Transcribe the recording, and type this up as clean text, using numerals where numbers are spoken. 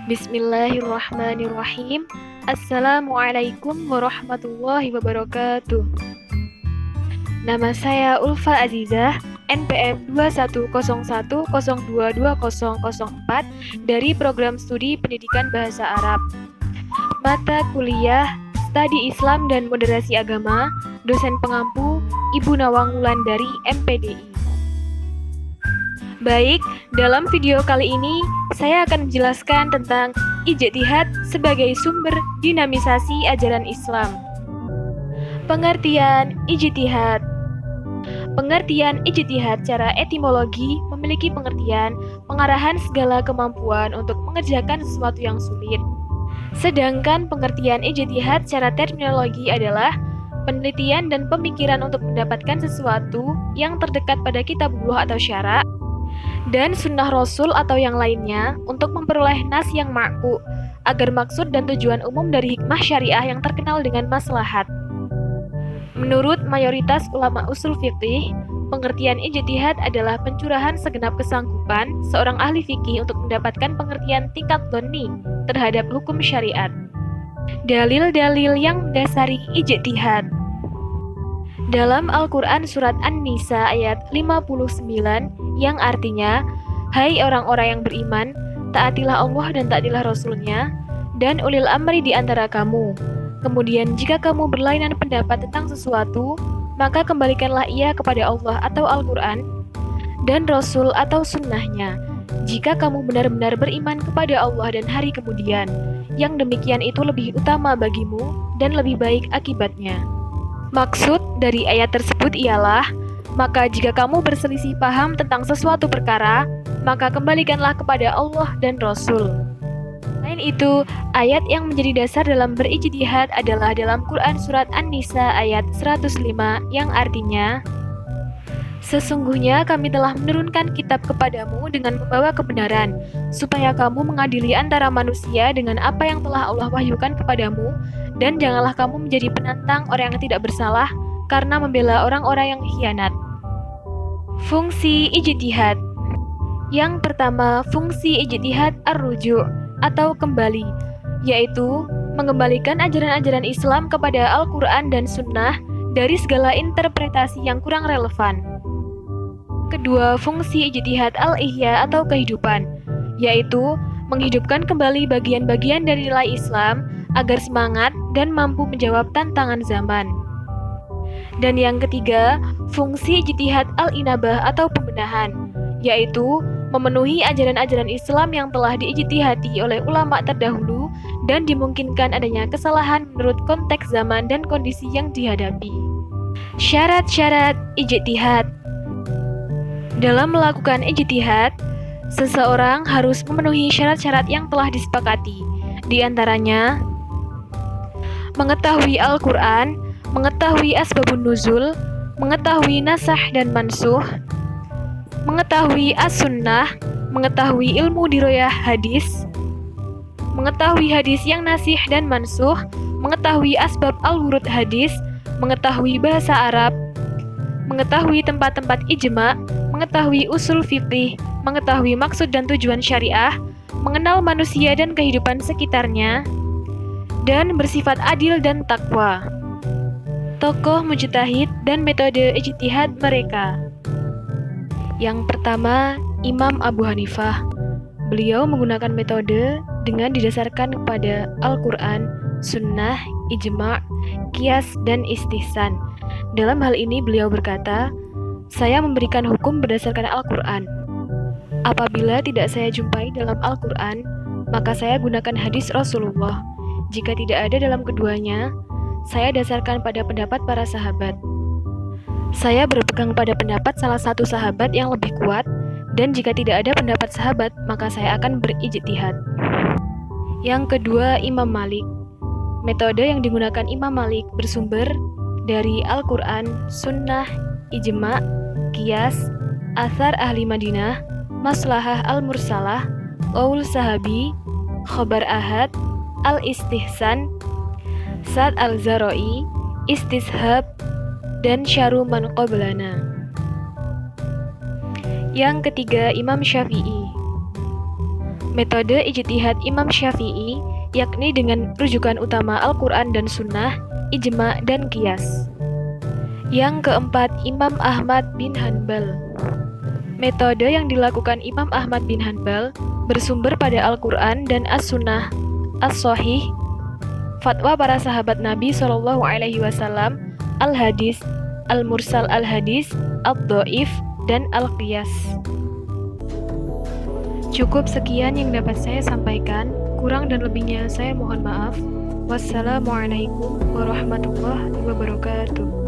Bismillahirrahmanirrahim. Assalamualaikum warahmatullahi wabarakatuh. Nama saya Ulfa Azizah, NPM 2101022004 dari Program Studi Pendidikan Bahasa Arab. Mata kuliah Studi Islam dan Moderasi Agama, dosen pengampu Ibu Nawang Wulandari, MPDI. Baik, dalam video kali ini saya akan menjelaskan tentang ijtihad sebagai sumber dinamisasi ajaran Islam. Pengertian ijtihad. Pengertian ijtihad secara etimologi memiliki pengertian pengarahan segala kemampuan untuk mengerjakan sesuatu yang sulit. Sedangkan pengertian ijtihad secara terminologi adalah penelitian dan pemikiran untuk mendapatkan sesuatu yang terdekat pada kitabullah atau syara dan sunnah Rasul atau yang lainnya untuk memperoleh nas yang ma'ku agar maksud dan tujuan umum dari hikmah syariah yang terkenal dengan maslahat. Menurut mayoritas ulama usul fiqih, pengertian ijtihad adalah pencurahan segenap kesanggupan seorang ahli fikih untuk mendapatkan pengertian tingkat dhonni terhadap hukum syariat. Dalil-dalil yang mendasari ijtihad. Dalam Al-Quran Surat An-Nisa ayat 59 yang artinya, hai orang-orang yang beriman, taatilah Allah dan taatilah Rasul-Nya, dan ulil amri di antara kamu. Kemudian jika kamu berlainan pendapat tentang sesuatu, maka kembalikanlah ia kepada Allah atau Al-Quran, dan Rasul atau sunnahnya. Jika kamu benar-benar beriman kepada Allah dan hari kemudian, yang demikian itu lebih utama bagimu dan lebih baik akibatnya. Maksud dari ayat tersebut ialah, maka jika kamu berselisih paham tentang sesuatu perkara, maka kembalikanlah kepada Allah dan Rasul. Selain itu, ayat yang menjadi dasar dalam berijtihad adalah dalam Quran Surat An-Nisa ayat 105 yang artinya, sesungguhnya kami telah menurunkan kitab kepadamu dengan membawa kebenaran, supaya kamu mengadili antara manusia dengan apa yang telah Allah wahyukan kepadamu, dan janganlah kamu menjadi penantang orang yang tidak bersalah karena membela orang-orang yang khianat. Fungsi ijtihad. Yang pertama, fungsi ijtihad ar-ruju' atau kembali, yaitu mengembalikan ajaran-ajaran Islam kepada Al-Quran dan Sunnah dari segala interpretasi yang kurang relevan. Kedua, fungsi ijtihad al-ihya atau kehidupan, yaitu menghidupkan kembali bagian-bagian dari nilai Islam agar semangat dan mampu menjawab tantangan zaman. Dan yang ketiga, fungsi ijtihad al-inabah atau pembenahan, yaitu memenuhi ajaran-ajaran Islam yang telah diijtihadi oleh ulama terdahulu dan dimungkinkan adanya kesalahan menurut konteks zaman dan kondisi yang dihadapi. Syarat-syarat ijtihad. Dalam melakukan ijtihad, seseorang harus memenuhi syarat-syarat yang telah disepakati. Di antaranya, mengetahui Al-Quran, mengetahui asbabun nuzul, mengetahui nasah dan mansuh, mengetahui as-sunnah, mengetahui ilmu diroyah hadis, mengetahui hadis yang nasih dan mansuh, mengetahui asbab al-wurud hadis, mengetahui bahasa Arab, mengetahui tempat-tempat ijma', mengetahui usul fiqih, mengetahui maksud dan tujuan syariah, mengenal manusia dan kehidupan sekitarnya, dan bersifat adil dan takwa. Tokoh mujtahid dan metode ijtihad mereka. Yang pertama, Imam Abu Hanifah. Beliau menggunakan metode dengan didasarkan kepada Al-Quran, Sunnah, Ijma', Qiyas, dan Istihsan. Dalam hal ini beliau berkata, saya memberikan hukum berdasarkan Al-Quran. Apabila tidak saya jumpai dalam Al-Quran, maka saya gunakan hadis Rasulullah. Jika tidak ada dalam keduanya, saya dasarkan pada pendapat para sahabat. Saya berpegang pada pendapat salah satu sahabat yang lebih kuat, dan jika tidak ada pendapat sahabat, maka saya akan berijtihad. Yang kedua, Imam Malik. Metode yang digunakan Imam Malik bersumber dari Al-Quran, Sunnah, Ijma', Qiyas, Athar Ahli Madinah, Maslahah Al-Mursalah, Qaul Sahabi, Khobar Ahad, Al-Istihsan, Sa'd Al-Zara'i, Istishab, dan Syaru Man Qablana. Yang ketiga, Imam Syafi'i. Metode ijtihad Imam Syafi'i, yakni dengan rujukan utama Al-Quran dan Sunnah, ijma' dan qiyas. Yang keempat, Imam Ahmad bin Hanbal. Metode yang dilakukan Imam Ahmad bin Hanbal bersumber pada Al-Quran dan As-Sunnah, As-Sahih, fatwa para sahabat Nabi SAW, Al-Hadis, Al-Mursal Al-Hadis, Ad-Dhaif, dan Al-Qiyas. Cukup sekian yang dapat saya sampaikan, kurang dan lebihnya saya mohon maaf. Wassalamualaikum warahmatullahi wabarakatuh.